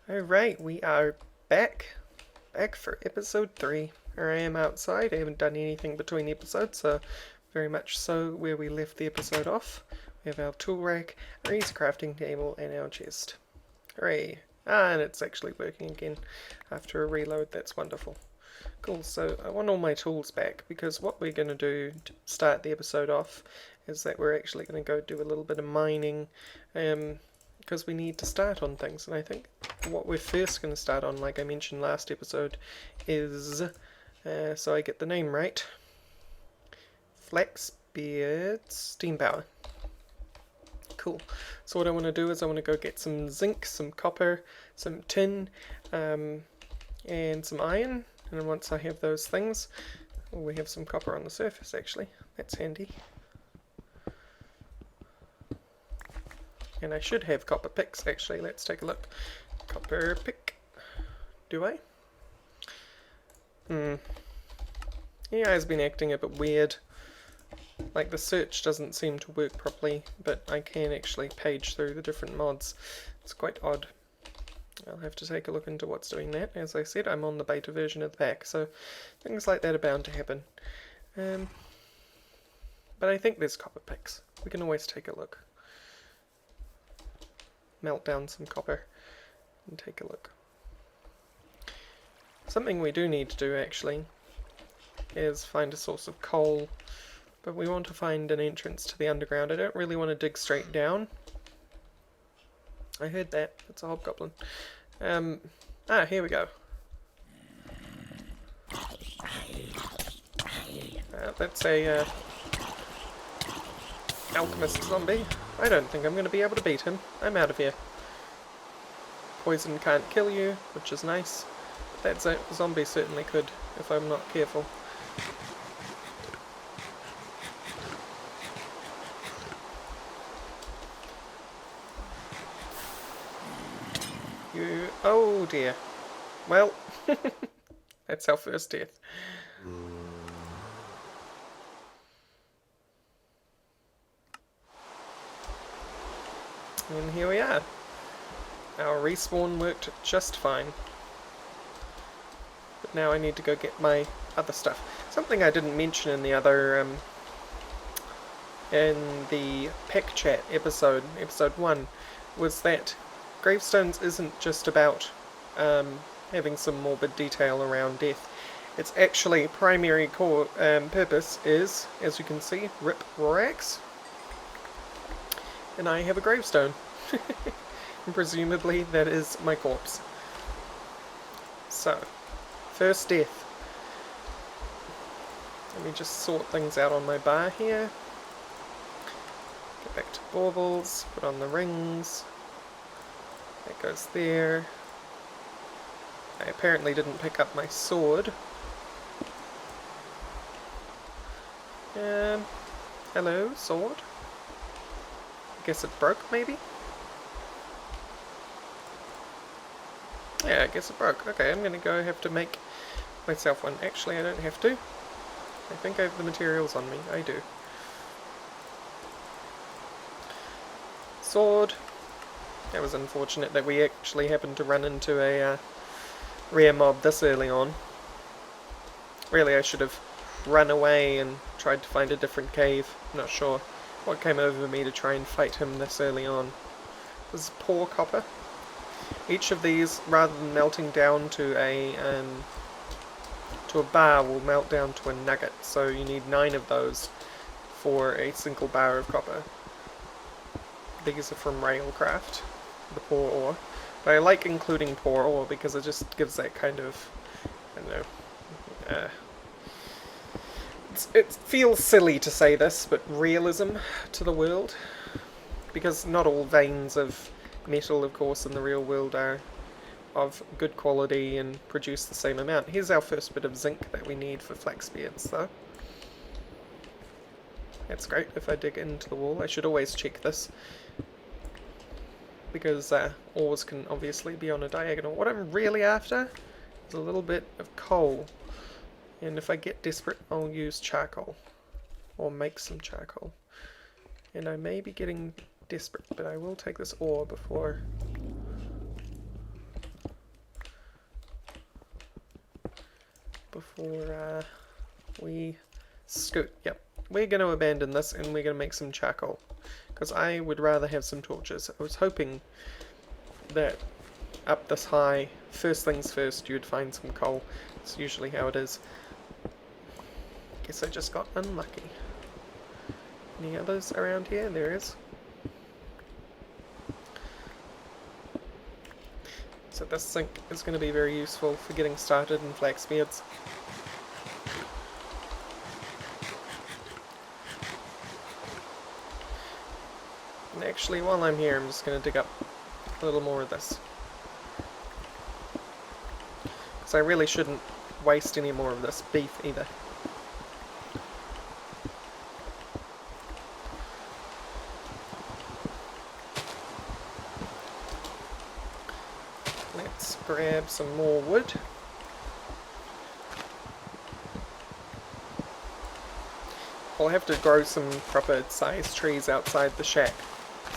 Alright, we are back for episode 3. Here I am outside. I haven't done anything between episodes, so very much so where we left the episode off. We have our tool rack, our easy crafting table, and our chest. Hooray! And it's actually working again after a reload. That's wonderful. Cool, so I want all my tools back, because what we're going to do to start the episode off is that we're actually going to go do a little bit of mining, because we need to start on things. And I think what we're first going to start on, like I mentioned last episode, is, so I get the name right, Flaxbeard steam power. Cool. So what I want to do is I want to go get some zinc, some copper, some tin, and some iron. And once I have those things, we have some copper on the surface actually. That's handy. And I should have copper picks actually. Let's take a look. Copper pick. Do I? Yeah, it's been acting a bit weird. Like the search doesn't seem to work properly, but I can actually page through the different mods. It's quite odd. I'll have to take a look into what's doing that. As I said, I'm on the beta version of the pack, so things like that are bound to happen. But I think there's copper picks. We can always take a look. Melt down some copper and take a look. Something we do need to do actually is find a source of coal, but we want to find an entrance to the underground. I don't really want to dig straight down. I heard that. It's a hobgoblin. Here we go. That's a alchemist zombie. I don't think I'm going to be able to beat him. I'm out of here. Poison can't kill you, which is nice. But that zombie certainly could, if I'm not careful. Oh dear. Well, that's our first death. And here we are. Our respawn worked just fine. But now I need to go get my other stuff. Something I didn't mention in the other, in the pack chat episode 1, was that Gravestones isn't just about having some morbid detail around death. Its actually primary core purpose is, as you can see, rip Rorax. And I have a gravestone. And presumably that is my corpse. So, first death. Let me just sort things out on my bar here. Get back to baubles, put on the rings. That goes there. I apparently didn't pick up my sword. Hello, sword? I guess it broke, maybe? Yeah, I guess it broke. Okay, I'm gonna go have to make myself one. Actually, I don't have to. I think I have the materials on me. I do. Sword. That was unfortunate that we actually happened to run into a rare mob this early on. Really, I should have run away and tried to find a different cave. I'm not sure what came over me to try and fight him this early on. This is poor copper. Each of these, rather than melting down to a bar, will melt down to a nugget. So you need 9 of those for a single bar of copper. These are from Railcraft, the poor ore. But I like including poor ore because it just gives that kind of, I don't know, it feels silly to say this, but realism to the world. Because not all veins of metal, of course, in the real world are of good quality and produce the same amount. Here's our first bit of zinc that we need for Flaxbeards, though. That's great. If I dig into the wall, I should always check this, because ores can obviously be on a diagonal. What I'm really after is a little bit of coal, and if I get desperate, I'll use charcoal, or make some charcoal. And I may be getting desperate, but I will take this ore before before we scoot. Yep, we're going to abandon this and we're going to make some charcoal, because I would rather have some torches. I was hoping that up this high, first things first, you'd find some coal. It's usually how it is. Guess I just got unlucky. Any others around here? There is. So this sink is going to be very useful for getting started in Flaxbeards. And actually, while I'm here, I'm just going to dig up a little more of this. Because I really shouldn't waste any more of this beef either. Let's grab some more wood. I'll have to grow some proper sized trees outside the shack,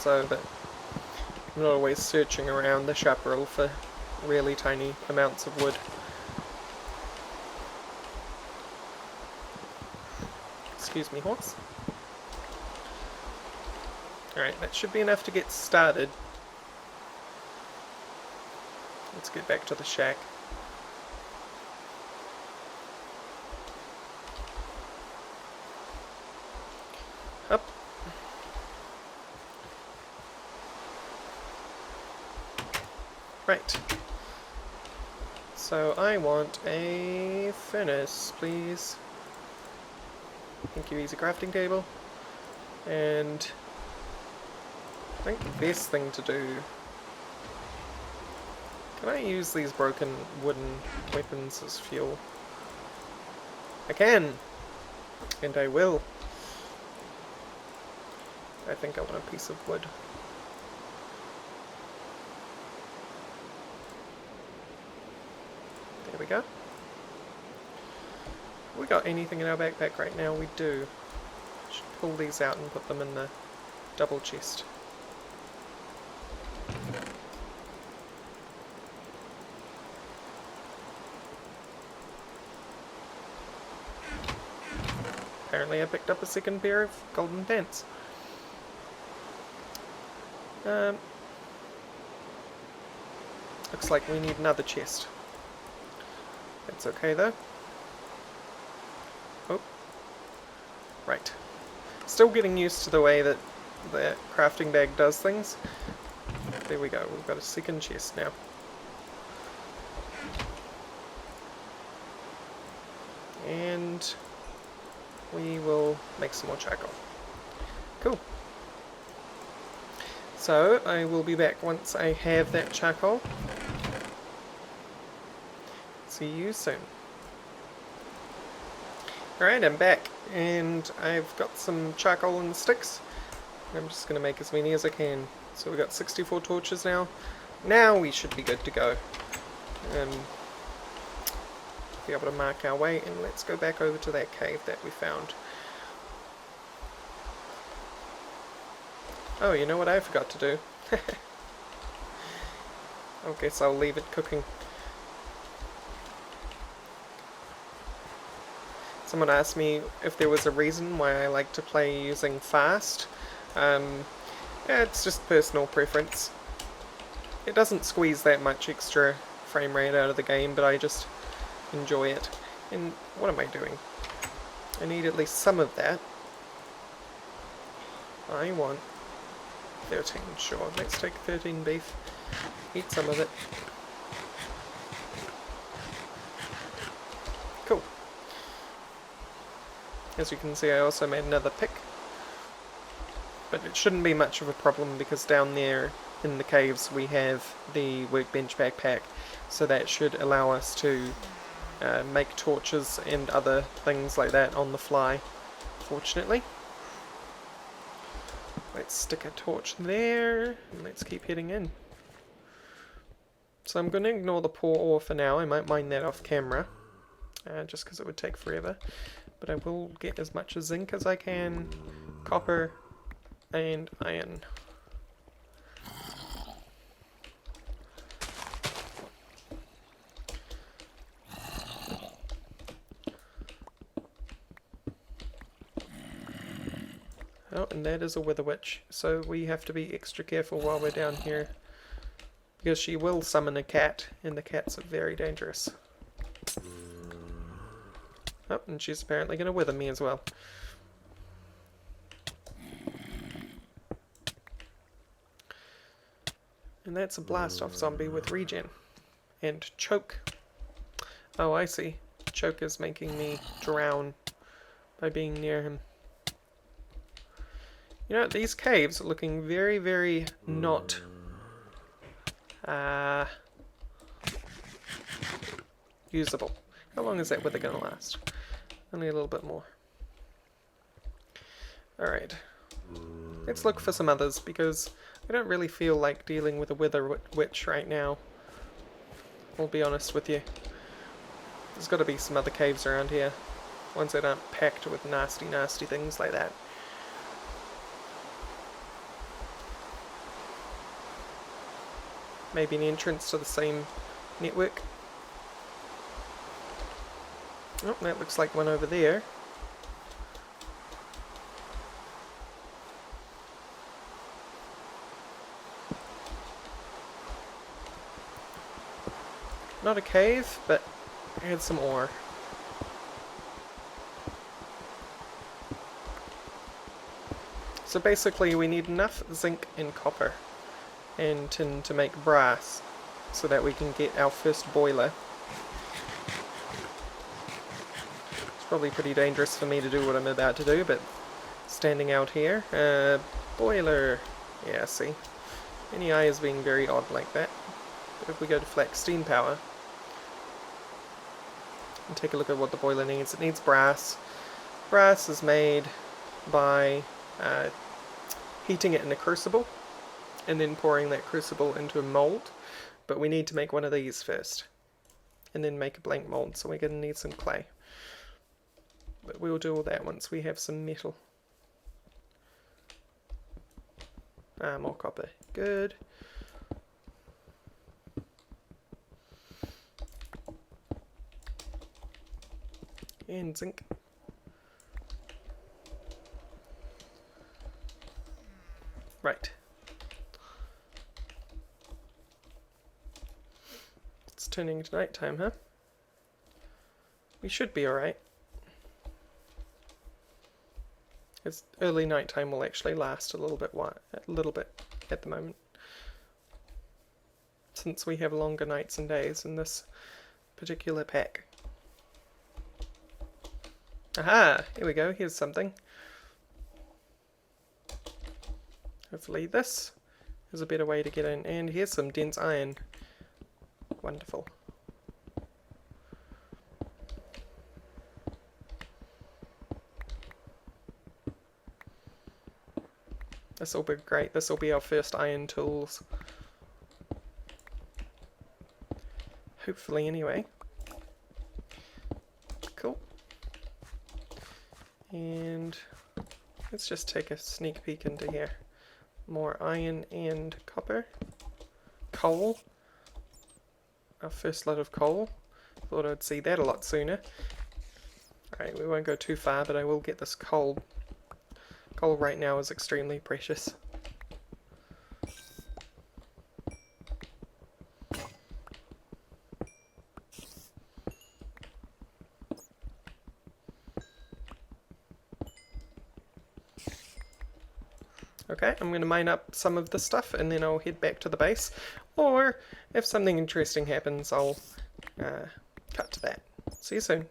so that I'm not always searching around the chaparral for really tiny amounts of wood. Excuse me, horse. Alright, that should be enough to get started. Let's get back to the shack. Up. Right. So I want a furnace, please. Thank you, easy crafting table. And I think the best thing to do... Can I use these broken wooden weapons as fuel? I can! And I will. I think I want a piece of wood. There we go. We got anything in our backpack right now? We do. Should pull these out and put them in the double chest. Apparently I picked up a second pair of golden pants. Looks like we need another chest. That's okay though. Oh. Right. Still getting used to the way that the crafting bag does things. There we go, we've got a second chest now. And we will make some more charcoal. Cool. So, I will be back once I have that charcoal. See you soon. Alright, I'm back, and I've got some charcoal and sticks. I'm just going to make as many as I can. So we've got 64 torches now. Now we should be good to go. Be able to mark our way, and let's go back over to that cave that we found. Oh, you know what I forgot to do? I guess I'll leave it cooking. Someone asked me if there was a reason why I like to play using fast. Yeah, it's just personal preference. It doesn't squeeze that much extra frame rate out of the game, but I just enjoy it. And what am I doing? I need at least some of that. I want 13, sure. Let's take 13 beef. Eat some of it. Cool. As you can see, I also made another pick. But it shouldn't be much of a problem because down there in the caves we have the workbench backpack. So that should allow us to make torches and other things like that on the fly, fortunately. Let's stick a torch there, and let's keep heading in. So I'm going to ignore the poor ore for now. I might mine that off camera, just because it would take forever. But I will get as much zinc as I can, copper, and iron. Oh, and that is a wither witch, so we have to be extra careful while we're down here, because she will summon a cat, and the cats are very dangerous. Oh, and she's apparently going to wither me as well. And that's a blast off zombie with regen. And choke. Oh, I see. Choke is making me drown by being near him. You know, these caves are looking very, very not usable. How long is that wither going to last? Only a little bit more. Alright. Let's look for some others, because I don't really feel like dealing with a wither witch right now. I'll be honest with you. There's got to be some other caves around here. Ones that aren't packed with nasty, nasty things like that. Maybe an entrance to the same network. Oh, that looks like one over there. Not a cave, but it had some ore. So basically we need enough zinc and copper and tin to make brass so that we can get our first boiler. It's probably pretty dangerous for me to do what I'm about to do, but standing out here, boiler, yeah, see, NEI is being very odd like that. But if we go to flax steam power and take a look at what the boiler needs, it needs brass. Brass is made by heating it in a crucible and then pouring that crucible into a mold, but we need to make one of these first and then make a blank mold, so we're going to need some clay, but we'll do all that once we have some metal. More copper, good. And zinc. Right. It's turning to night time, huh? We should be alright. It's early night time will actually last a little bit at the moment, since we have longer nights and days in this particular pack. Aha! Here we go, here's something. Hopefully this is a better way to get in. And here's some dense iron. Wonderful. This will be great. This will be our first iron tools. Hopefully, anyway. Cool. And let's just take a sneak peek into here. More iron and copper. Coal. Our first lot of coal. Thought I'd see that a lot sooner. Alright, we won't go too far, but I will get this coal. Coal right now is extremely precious. Okay, I'm going to mine up some of this stuff and then I'll head back to the base. Or, if something interesting happens, I'll cut to that. See you soon.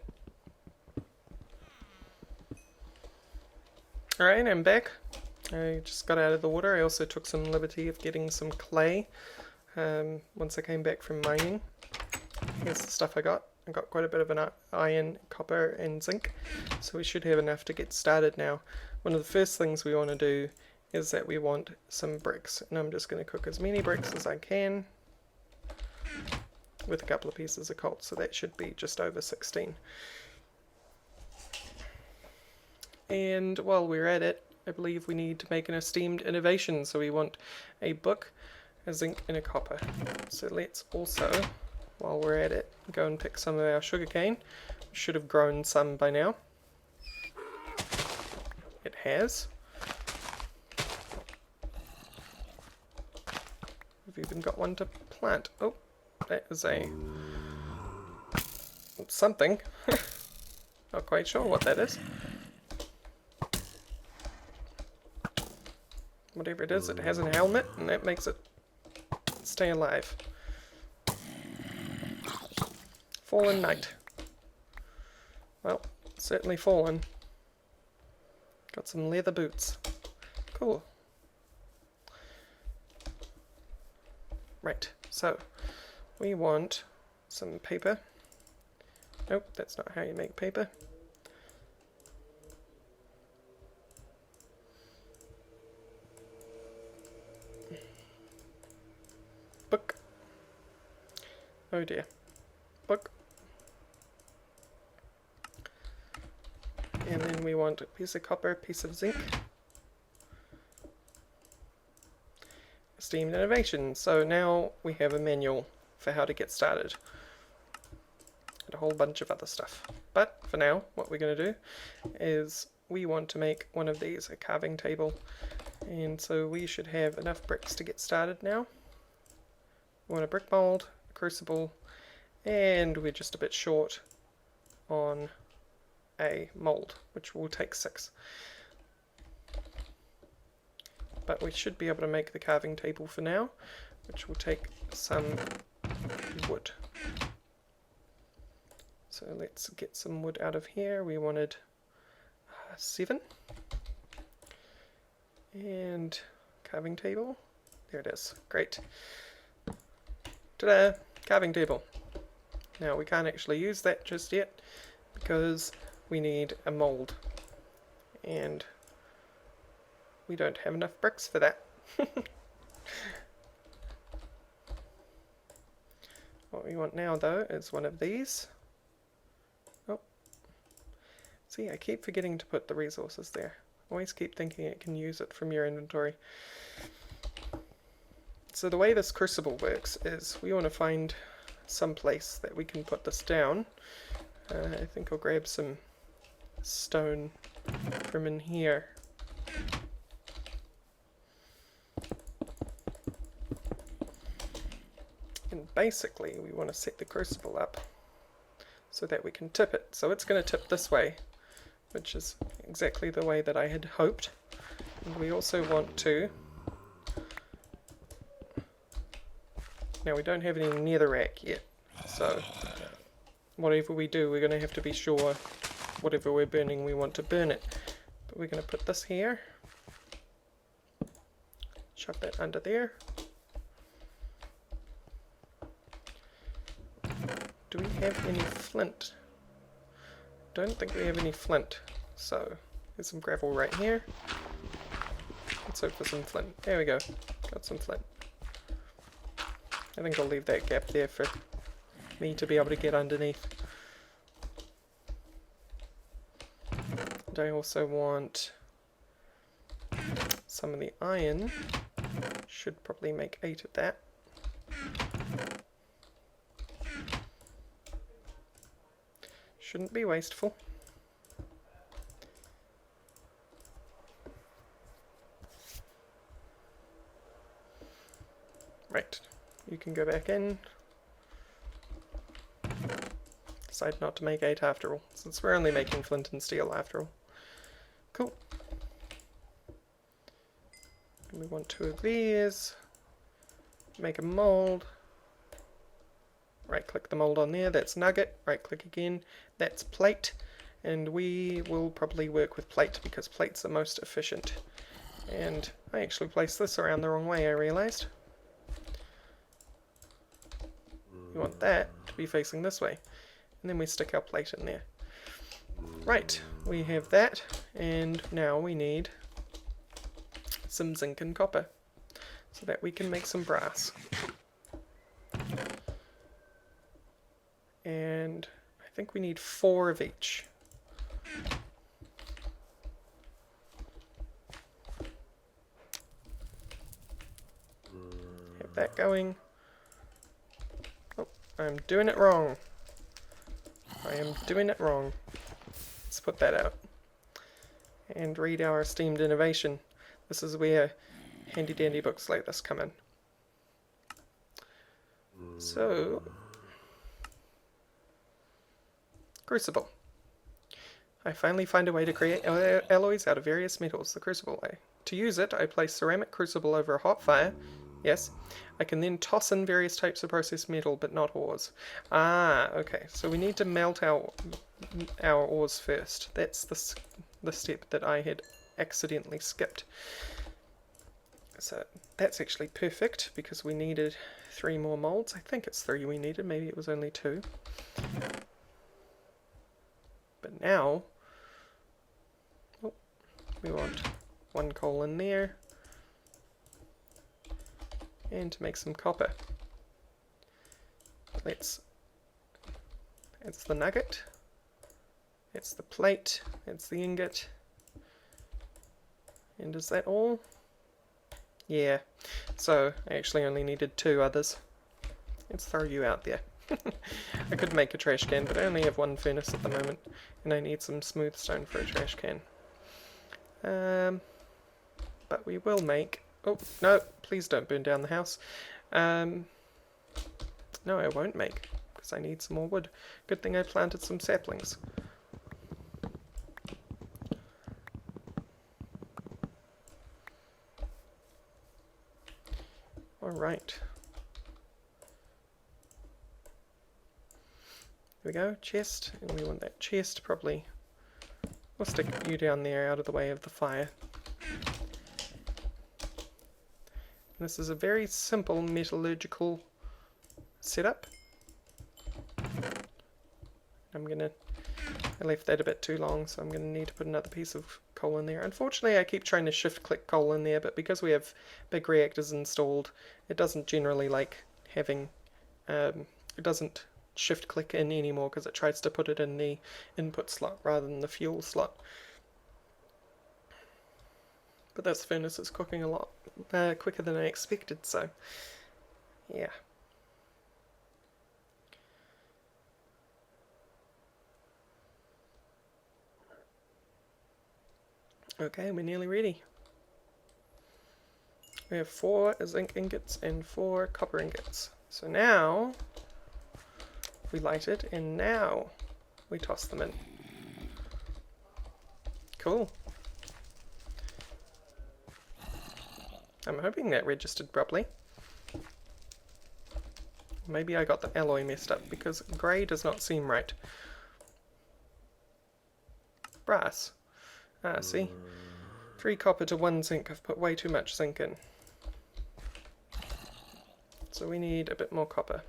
Alright, I'm back. I just got out of the water. I also took some liberty of getting some clay once I came back from mining. Here's the stuff I got. I got quite a bit of an iron, copper and zinc, so we should have enough to get started now. One of the first things we want to do is that we want some bricks, and I'm just going to cook as many bricks as I can with a couple of pieces of coal, so that should be just over 16. And while we're at it, I believe we need to make an esteemed innovation, so we want a book, a zinc and a copper. So let's also, while we're at it, go and pick some of our sugarcane. Should have grown some by now. It has. We've even got one to plant. Oh, that is a something. Not quite sure what that is. Whatever it is, it has a helmet, and that makes it stay alive. Fallen Knight. Well, certainly fallen. Got some leather boots. Cool. Right, so we want some paper. Nope, that's not how you make paper. Book. Oh dear. Book. And then we want a piece of copper, a piece of zinc. Steam innovation. So now we have a manual for how to get started. And a whole bunch of other stuff. But for now, what we're going to do is we want to make one of these, a carving table. And so we should have enough bricks to get started now. We want a brick mold, a crucible, and we're just a bit short on a mold, which will take 6. But we should be able to make the carving table for now, which will take some wood. So let's get some wood out of here. We wanted 7. And carving table. There it is. Great. Ta-da! Carving table. Now we can't actually use that just yet because we need a mold. And we don't have enough bricks for that. What we want now though is one of these. Oh. See, I keep forgetting to put the resources there. Always keep thinking it can use it from your inventory. So the way this crucible works is we want to find some place that we can put this down. I think I'll grab some stone from in here. And basically we want to set the crucible up so that we can tip it. So it's going to tip this way, which is exactly the way that I had hoped. And we also want to... Now we don't have any netherrack yet, so whatever we do we're going to have to be sure whatever we're burning we want to burn it. But we're going to put this here, chuck that under there. Do we have any flint? Don't think we have any flint, so there's some gravel right here. Let's hope for some flint. There we go, got some flint. I think I'll leave that gap there for me to be able to get underneath. And I also want some of the iron. Should probably make 8 of that. Shouldn't be wasteful. Right. You can go back in. Decide not to make 8 after all, since we're only making flint and steel after all. Cool. And we want 2 of these. Make a mold. Right click the mold on there, that's nugget. Right click again, that's plate. And we will probably work with plate because plate's the most efficient. And I actually placed this around the wrong way, I realised. We want that to be facing this way, and then we stick our plate in there. Right, we have that, and now we need some zinc and copper so that we can make some brass. And I think we need 4 of each. Have that going. I'm doing it wrong. I am doing it wrong. Let's put that out. And read our esteemed innovation. This is where handy dandy books like this come in. So, crucible. I finally find a way to create alloys out of various metals, the crucible way. To use it, I place ceramic crucible over a hot fire. Yes. I can then toss in various types of processed metal, but not ores. Ah, okay. So we need to melt our ores first. That's the step that I had accidentally skipped. So that's actually perfect, because we needed 3 more molds. I think it's 3 we needed, maybe it was only 2. But now, we want 1 coal in there, and to make some copper. It's the nugget, it's the plate, it's the ingot, and is that all? Yeah, so I actually only needed 2 others. Let's throw you out there. I could make a trash can, but I only have 1 furnace at the moment, and I need some smooth stone for a trash can. But we will make... Oh, no, please don't burn down the house. No, I won't make, because I need some more wood. Good thing I planted some saplings. Alright. There we go, chest, and we want that chest probably. We'll stick you down there out of the way of the fire. This is a very simple metallurgical setup. I left that a bit too long, so I'm going to need to put another piece of coal in there. Unfortunately, I keep trying to shift-click coal in there, but because we have big reactors installed, it doesn't generally like having... it doesn't shift-click in anymore, because it tries to put it in the input slot rather than the fuel slot. But this furnace is cooking a lot quicker than I expected, so yeah. Okay, we're nearly ready. We have 4 zinc ingots and 4 copper ingots. So now we light it, and now we toss them in. Cool. I'm hoping that registered properly. Maybe I got the alloy messed up, because grey does not seem right. Brass. Ah, see? 3 copper to 1 zinc. I've put way too much zinc in. So we need a bit more copper.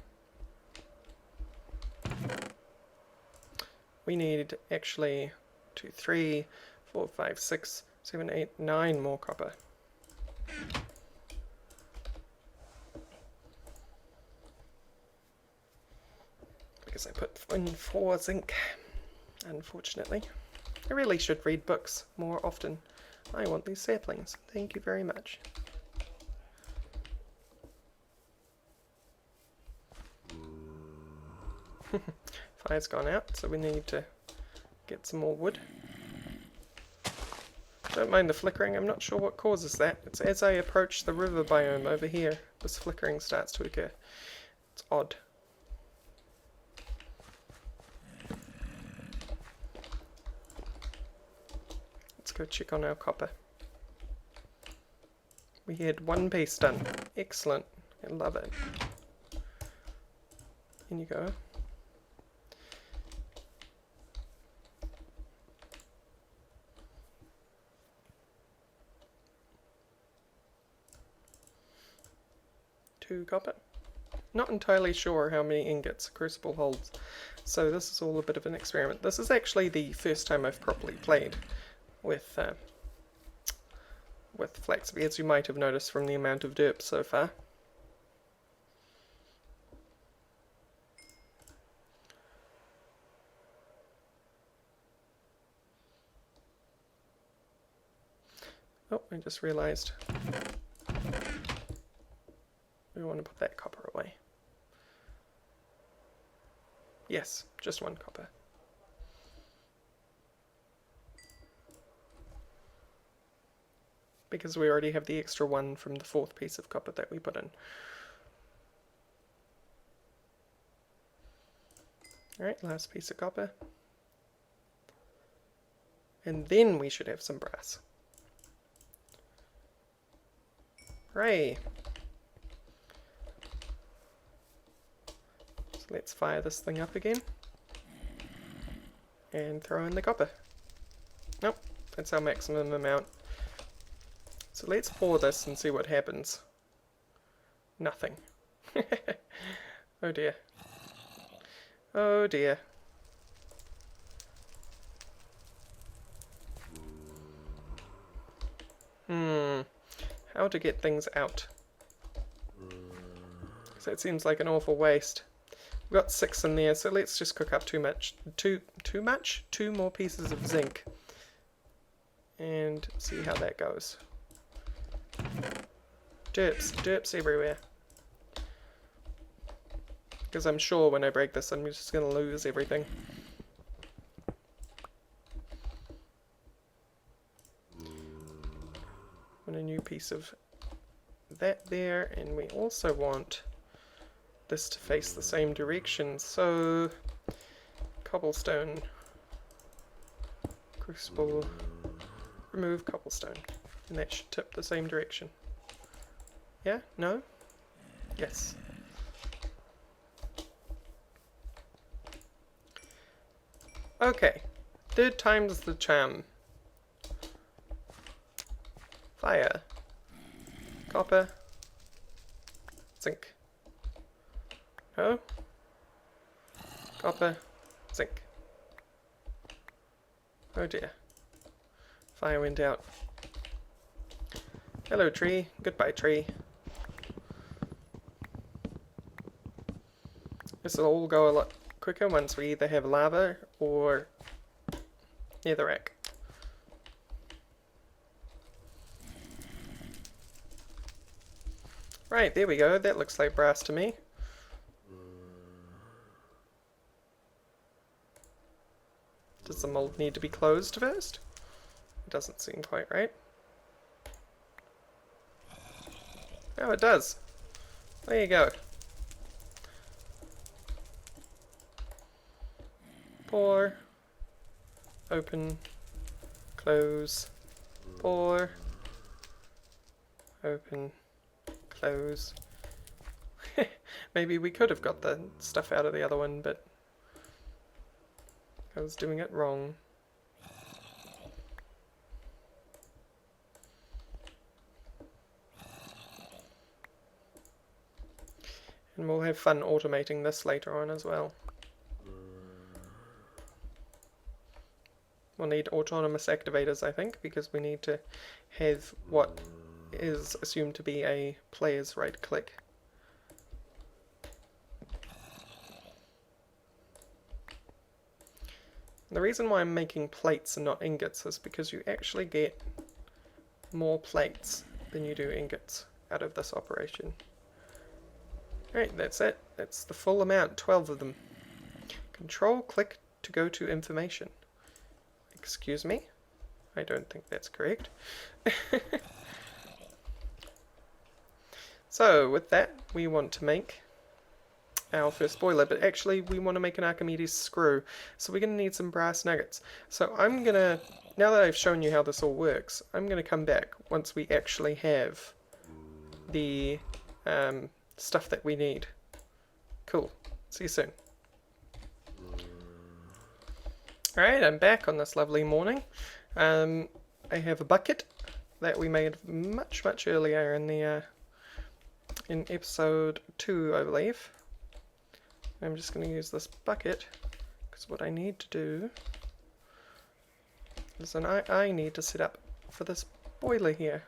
We need actually 2, 3, 4, 5, 6, 7, 8, 9 more copper. Because I put in 4 zinc, unfortunately. I really should read books more often. I want these saplings. Thank you very much. Fire's gone out, so we need to get some more wood. Don't mind the flickering, I'm not sure what causes that. It's as I approach the river biome over here, this flickering starts to occur. It's odd. Let's go check on our copper. We had 1 piece done. Excellent. I love it. In you go. Copper. Not entirely sure how many ingots a crucible holds, so this is all a bit of an experiment. This is actually the first time I've properly played with Flaxbeard, as you might have noticed from the amount of derp so far. Oh, I just realised we want to put that copper away. Yes, just 1 copper. Because we already have the extra 1 from the 4th piece of copper that we put in. Alright, last piece of copper. And then we should have some brass. Hooray! So let's fire this thing up again. And throw in the copper. Nope, that's our maximum amount. So let's pour this and see what happens. Nothing. Oh dear. Oh dear. How to get things out? Because that seems like an awful waste. We've got 6 in there, so let's just cook up two more pieces of zinc. And see how that goes. Derps everywhere. Because I'm sure when I break this, I'm just going to lose everything. Want a new piece of that there, and we also want this to face the same direction, so cobblestone, crucible, remove cobblestone, and that should tip the same direction. Yeah? No? Yes. Okay, 3rd time's the charm. Fire, copper, zinc. No? Copper, zinc. Oh dear. Fire went out. Hello tree, goodbye tree. This will all go a lot quicker once we either have lava or netherrack. Right, there we go. That looks like brass to me. Does the mold need to be closed first? It doesn't seem quite right. Oh, it does. There you go. Pour, open, close, pour, open, close. Maybe we could have got the stuff out of the other one, but I was doing it wrong. And we'll have fun automating this later on as well. We'll need autonomous activators, I think, because we need to have what is assumed to be a player's right click. And the reason why I'm making plates and not ingots is because you actually get more plates than you do ingots out of this operation. Alright, that's it. That's the full amount, 12 of them. Control click to go to information. Excuse me? I don't think that's correct. So, with that, we want to make our first boiler, but actually we want to make an Archimedes screw, so we're going to need some brass nuggets. So I'm going to, now that I've shown you how this all works, I'm going to come back once we actually have the stuff that we need. Cool. See you soon. Alright, I'm back on this lovely morning. I have a bucket that we made much earlier in the in episode 2, I believe. I'm just going to use this bucket because what I need to do is I need to set up for this boiler here.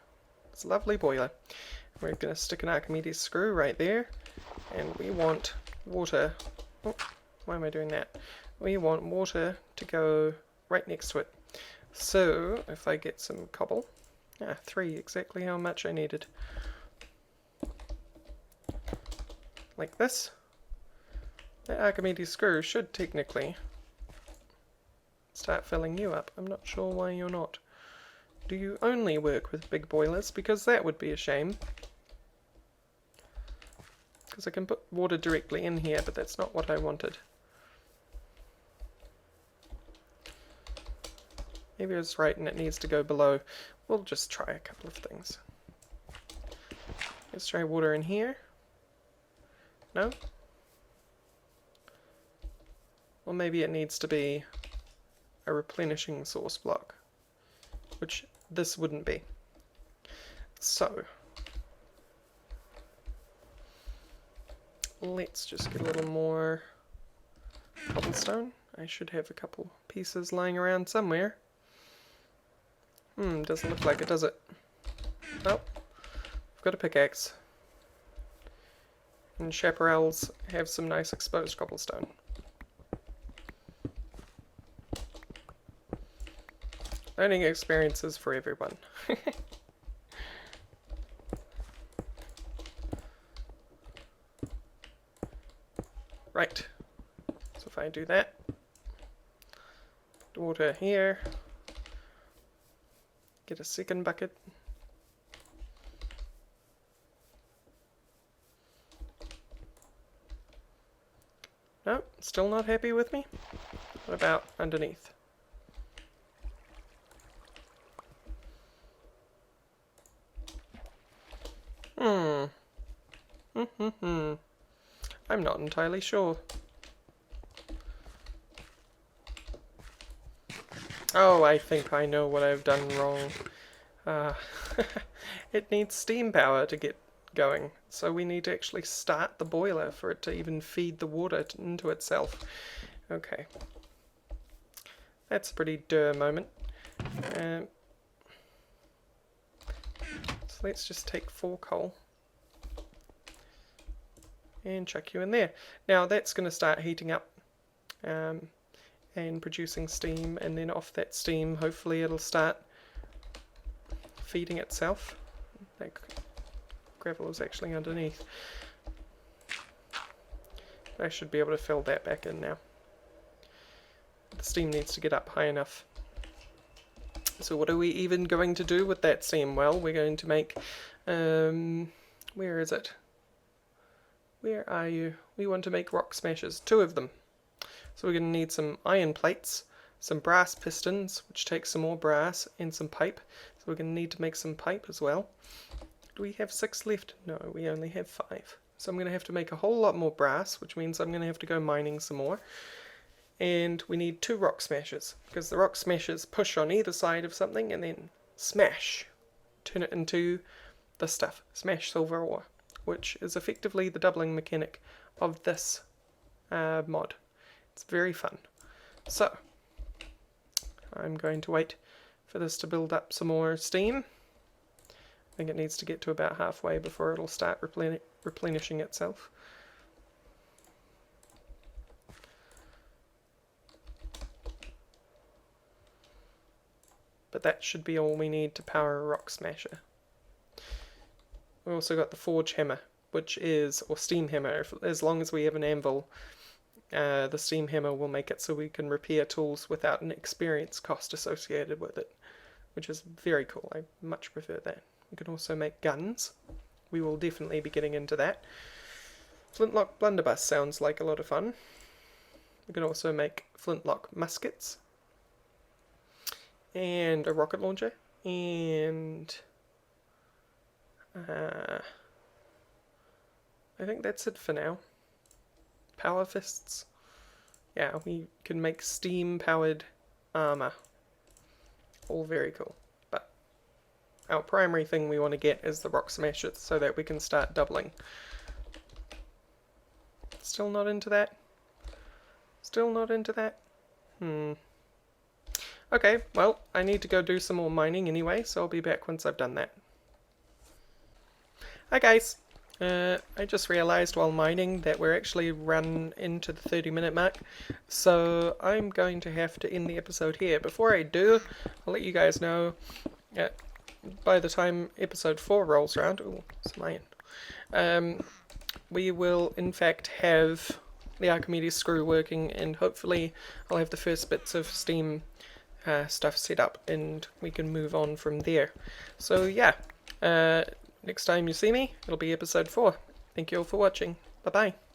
This lovely boiler. We're going to stick an Archimedes screw right there, and we want water. Oh, why am I doing that? We want water to go right next to it. So, if I get some cobble, 3, exactly how much I needed. Like this. That Archimedes screw should technically start filling you up. I'm not sure why you're not. Do you only work with big boilers? Because that would be a shame. Because I can put water directly in here, but that's not what I wanted. maybe I was right and it needs to go below. We'll just try a couple of things. Let's try water in here. No? Or maybe it needs to be a replenishing source block, which this wouldn't be. So, let's just get a little more cobblestone. I should have a couple pieces lying around somewhere. Doesn't look like it, does it? Oh, I've got a pickaxe. And chaparrals have some nice exposed cobblestone. Learning experiences for everyone. Right. So if I do that, water here, get a second bucket. No, still not happy with me? What about underneath? I'm not entirely sure. Oh, I think I know what I've done wrong. It needs steam power to get going, so we need to actually start the boiler for it to even feed the water into itself. Okay. That's a pretty moment. So let's just take 4 coal and chuck you in there. Now that's going to start heating up and producing steam, and then off that steam hopefully it'll start feeding itself. That gravel is actually underneath. I should be able to fill that back in now. The steam needs to get up high enough. So what are we even going to do with that steam? Well, we're going to make, where is it? Where are you? We want to make rock smashes, 2 of them. So we're going to need some iron plates, some brass pistons, which takes some more brass, and some pipe. So we're going to need to make some pipe as well. Do we have 6 left? No, we only have 5. So I'm going to have to make a whole lot more brass, which means I'm going to have to go mining some more. And we need 2 rock smashers, because the rock smashers push on either side of something and then smash, turn it into this stuff, smash silver ore, which is effectively the doubling mechanic of this mod. It's very fun. So, I'm going to wait for this to build up some more steam. I think it needs to get to about halfway before it'll start replenishing itself. But that should be all we need to power a rock smasher. We also got the forge hammer, which is, or steam hammer, as long as we have an anvil, the steam hammer will make it so we can repair tools without an experience cost associated with it, which is very cool. I much prefer that. We can also make guns. We will definitely be getting into that. Flintlock blunderbuss sounds like a lot of fun. We can also make flintlock muskets, and a rocket launcher, and I think that's it for now. Power fists. Yeah, we can make steam powered armor. All very cool. But our primary thing we want to get is the rock smashers so that we can start doubling. Still not into that? Still not into that? Okay, well, I need to go do some more mining anyway, so I'll be back once I've done that. Hi guys! I just realised while mining that we're actually run into the 30-minute mark, so I'm going to have to end the episode here. Before I do, I'll let you guys know by the time episode 4 rolls around, some iron, we will in fact have the Archimedes screw working, and hopefully I'll have the first bits of steam stuff set up and we can move on from there. So yeah, next time you see me, it'll be episode 4. Thank you all for watching. Bye bye.